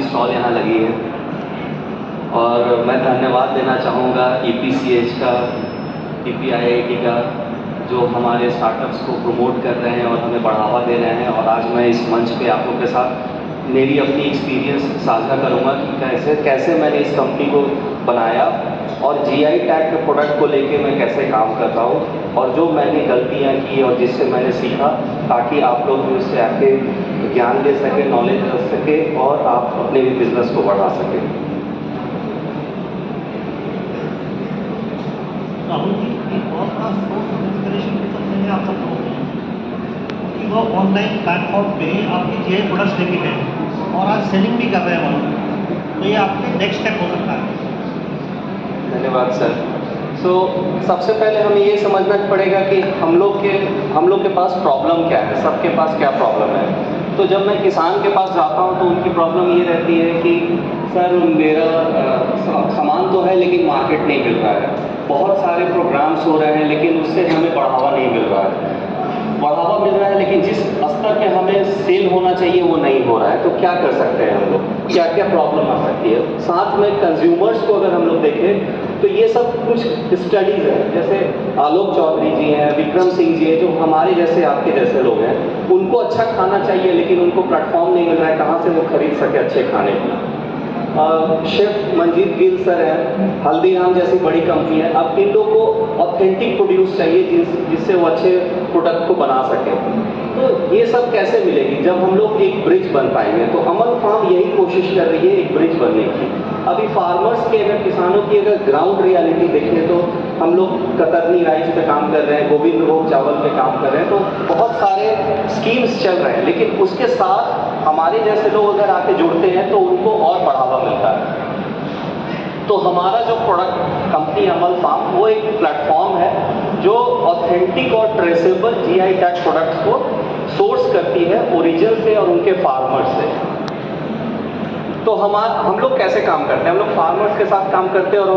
Stall यहाँ लगी है और मैं धन्यवाद देना चाहूँगा EPCH का, EPIIT का, जो हमारे स्टार्टअप्स को प्रमोट कर रहे हैं और हमें बढ़ावा दे रहे हैं। और आज मैं इस मंच पे आप लोग के साथ मेरी अपनी एक्सपीरियंस साझा करूँगा कि कैसे मैंने इस कंपनी को बनाया और GI टैग के प्रोडक्ट को लेके मैं कैसे काम कर रहा हूँ और जो मैंने गलतियाँ की और जिससे मैंने सीखा, ताकि आप लोग भी उससे आके ज्ञान ले सके, नॉलेज रख सके और आप अपने भी बिजनेस को बढ़ा सकें। राहुल जी, एक और खास सोर्स ऑफ इंस्पिरेशन के सकते हैं आप सब लोग कि वो ऑनलाइन प्लेटफॉर्म पे आपके GI प्रोडक्ट्स लेके गए और आज सेलिंग भी कर रहे हैं वो, तो ये आपके नेक्स्ट स्टेप हो सकता है। धन्यवाद सर। सबसे पहले हमें ये समझना पड़ेगा कि हम लोग के पास प्रॉब्लम क्या है, सबके पास क्या प्रॉब्लम है। तो जब मैं किसान के पास जाता हूँ तो उनकी प्रॉब्लम ये रहती है कि सर मेरा सामान तो है लेकिन मार्केट नहीं मिल रहा है, बहुत सारे प्रोग्राम्स हो रहे हैं लेकिन उससे हमें बढ़ावा नहीं मिल रहा है, बढ़ावा मिल रहा है लेकिन जिस स्तर पे हमें सेल होना चाहिए वो नहीं हो रहा है। तो क्या कर सकते हैं हम लोग, क्या क्या प्रॉब्लम आ सकती है। साथ में कंज्यूमर्स को अगर हम लोग देखें तो ये सब कुछ स्टडीज़ हैं, जैसे आलोक चौधरी जी हैं, विक्रम सिंह जी हैं, जो हमारे जैसे आपके जैसे लोग हैं, उनको अच्छा खाना चाहिए लेकिन उनको प्लेटफॉर्म नहीं मिल रहा है कहाँ से वो खरीद सके अच्छे खाने को। शेफ मंजीत गिल सर हैं, हल्दीराम जैसी बड़ी कंपनी है। अब इन लोगों को ऑथेंटिक प्रोड्यूस चाहिए जिससे वो अच्छे प्रोडक्ट को बना सके। तो ये सब कैसे मिलेगी जब हम लोग एक ब्रिज बन पाएंगे। तो अमन फार्म यही कोशिश कर रही है एक ब्रिज बनने की। अभी फार्मर्स के, अगर किसानों की अगर ग्राउंड रियलिटी देखें तो हम लोग कतरनी राइस पे काम कर रहे हैं, गोविंद भोग चावल पे काम कर रहे हैं, तो बहुत सारे स्कीम्स चल रहे हैं। लेकिन उसके साथ हमारे जैसे लोग अगर आके जुड़ते हैं तो उनको और बढ़ावा मिलता है। तो हमारा जो प्रोडक्ट कंपनी अमन फार्म वो एक प्लेटफॉर्म है जो ऑथेंटिक और ट्रेसेबल GI टैग प्रोडक्ट्स को सोर्स करती है ओरिजिन से और उनके फार्मर से। तो हम लोग कैसे काम करते हैं, हम लोग फार्मर्स के साथ काम करते हैं और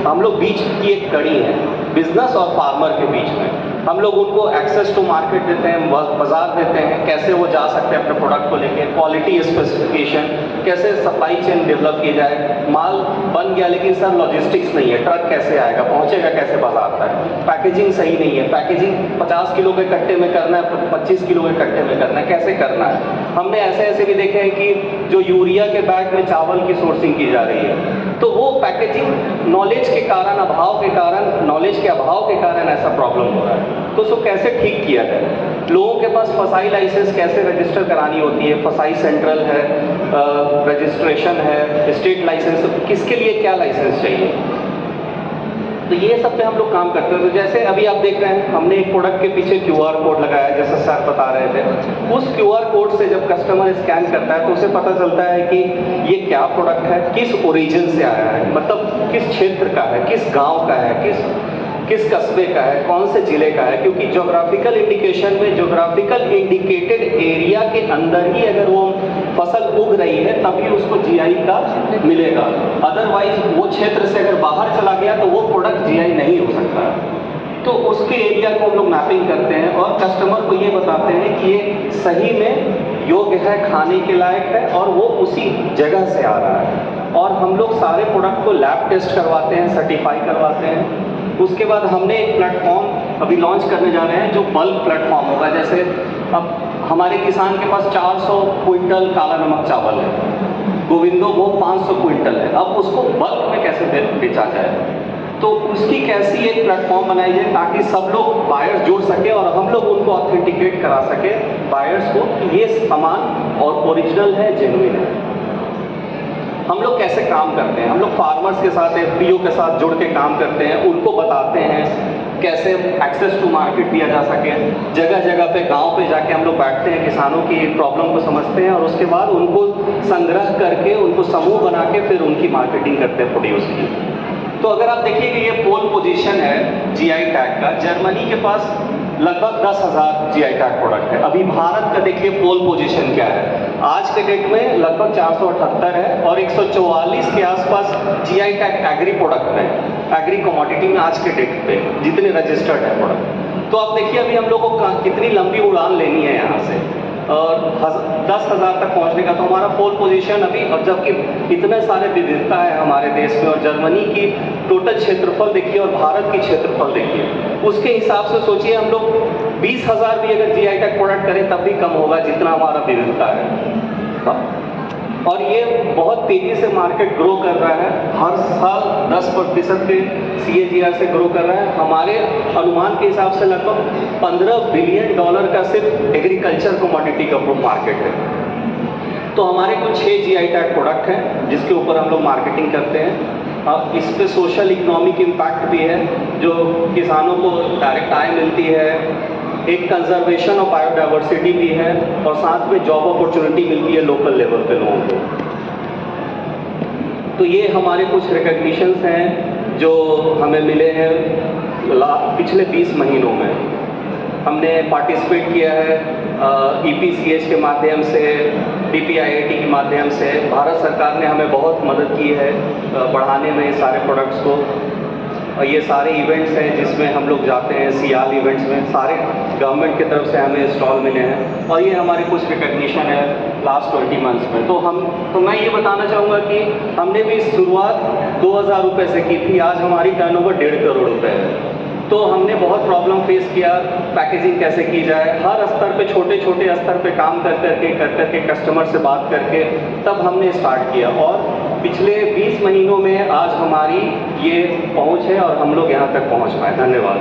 हम लोग बीच की एक कड़ी है बिजनेस और फार्मर के बीच में। हम लोग उनको एक्सेस टू मार्केट देते हैं, बाजार देते हैं, कैसे वो जा सकते हैं अपने प्रोडक्ट को लेके, क्वालिटी स्पेसिफिकेशन, कैसे सप्लाई चेन डेवलप की जाए। माल बन गया लेकिन सर लॉजिस्टिक्स नहीं है, ट्रक कैसे आएगा, पहुंचेगा कैसे बाजार तक, पैकेजिंग सही नहीं है, पैकेजिंग 50 किलो के कट्टे में करना है, 25 किलो के कट्टे में करना है, कैसे करना है। हमने ऐसे भी देखे हैं कि जो यूरिया के बैग में चावल की सोर्सिंग की जा रही है, तो वो पैकेजिंग नॉलेज के कारण, नॉलेज के अभाव के कारण ऐसा प्रॉब्लम हो रहा है। तो उसको कैसे ठीक किया जाए। लोगों के पास फसाई लाइसेंस कैसे रजिस्टर करानी होती है, फसाई सेंट्रल है, रजिस्ट्रेशन है, स्टेट लाइसेंस, किसके लिए क्या लाइसेंस चाहिए। तो ये सब पे हम लोग काम करते हैं। तो जैसे अभी आप देख रहे हैं हमने एक प्रोडक्ट के पीछे QR कोड लगाया, जैसे सर बता रहे थे। उस QR कोड से जब कस्टमर स्कैन करता है तो उसे पता चलता है कि ये क्या प्रोडक्ट है, किस ओरिजिन से आया है, मतलब किस क्षेत्र का है, किस गांव का है, किस कस्बे का है, कौन से जिले का है। क्योंकि ज्योग्राफिकल इंडिकेशन में ज्योग्राफिकल इंडिकेटेड एरिया के अंदर ही अगर वो फसल उग रही है तभी उसको GI का मिलेगा। अदरवाइज वो क्षेत्र से अगर बाहर चला गया तो वो प्रोडक्ट GI नहीं हो सकता है। तो उसके एरिया को हम लोग मैपिंग करते हैं और कस्टमर को ये बताते हैं कि ये सही में योग्य है, खाने के लायक है और वो उसी जगह से आ रहा है। और हम लोग सारे प्रोडक्ट को लैब टेस्ट करवाते हैं, सर्टिफाई करवाते हैं। उसके बाद हमने एक प्लेटफॉर्म अभी लॉन्च करने जा रहे हैं जो बल्क प्लेटफॉर्म होगा। जैसे अब हमारे किसान के पास 400 क्विंटल काला नमक चावल है, गोविंदो वो 500 क्विंटल है, अब उसको बल्क में कैसे बेचा जाए। तो उसकी कैसी एक प्लेटफॉर्म बनाई जाए ताकि सब लोग बायर्स जुड़ सके और हम लोग उनको ऑथेंटिकेट करा सके बायर्स को कि ये सामान और ओरिजिनल है, जेन्युइन है। हम लोग कैसे काम करते हैं, हम लोग फार्मर्स के साथ, FPO के साथ जुड़ के काम करते हैं, उनको बताते हैं कैसे एक्सेस टू मार्केट दिया जा सके। जगह जगह पे, गांव पे जाके हम लोग बैठते हैं, किसानों की प्रॉब्लम को समझते हैं और उसके बाद उनको संग्रह करके, उनको समूह बना के फिर उनकी मार्केटिंग करते हैं प्रोड्यूस की। तो अगर आप देखिए कि ये पोल पोजीशन है GI टैग का, जर्मनी के पास लगभग 10,000 GI टैग प्रोडक्ट है। अभी भारत का देखिए पोल पोजीशन क्या है, आज के डेट में लगभग 478 है और 144 के आसपास GI टैग एग्री प्रोडक्ट में, एग्री कमोडिटी में आज के डेट पे जितने रजिस्टर्ड है प्रोडक्ट। तो आप देखिए अभी हम लोग को कितनी लंबी उड़ान लेनी है यहाँ से। और 10,000 तक पहुंचने का, तो हमारा पोल पोजीशन अभी, और जबकि इतने सारे विविधता है हमारे देश में, और जर्मनी की टोटल क्षेत्रफल देखिए और भारत की क्षेत्रफल देखिए, उसके हिसाब से सोचिए हम लोग 20,000 भी अगर जीआई टैग प्रोडक्ट करें तब भी कम होगा जितना हमारा विविधता है। और ये बहुत तेज़ी से मार्केट ग्रो कर रहा है, हर साल 10% के CAGR से ग्रो कर रहा है। हमारे अनुमान के हिसाब से लगभग $15 बिलियन का सिर्फ एग्रीकल्चर कमोडिटी का मार्केट है। तो हमारे कुछ 6 GI टैग प्रोडक्ट हैं जिसके ऊपर हम लोग मार्केटिंग करते हैं। अब इस पे सोशल इकोनॉमिक इम्पैक्ट भी है, जो किसानों को डायरेक्ट आय मिलती है, एक कंजर्वेशन ऑफ बायोडाइवर्सिटी भी है, और साथ में जॉब अपॉर्चुनिटी मिलती है लोकल लेवल पे लोगों को। तो ये हमारे कुछ रिकग्निशंस हैं जो हमें मिले हैं पिछले 20 महीनों में। हमने पार्टिसिपेट किया है EPCH के माध्यम से, DPIIT के माध्यम से। भारत सरकार ने हमें बहुत मदद की है बढ़ाने में ये सारे प्रोडक्ट्स को। और ये सारे इवेंट्स हैं जिसमें हम लोग जाते हैं, सियाल इवेंट्स में, सारे गवर्नमेंट की तरफ से हमें स्टॉल मिले हैं, और ये हमारी कुछ रिकग्निशन है लास्ट 20 मंथ्स में। तो मैं ये बताना चाहूँगा कि हमने भी शुरुआत 2,000 रुपये से की थी, आज हमारी टर्नओवर 1.5 करोड़ रुपये है। तो हमने बहुत प्रॉब्लम फेस किया, पैकेजिंग कैसे की जाए, हर स्तर पे, छोटे छोटे स्तर पे काम कर करके कस्टमर से बात करके तब हमने स्टार्ट किया, और पिछले 20 महीनों में आज हमारी ये पहुंच है और हम लोग यहाँ तक पहुंच पाए। धन्यवाद।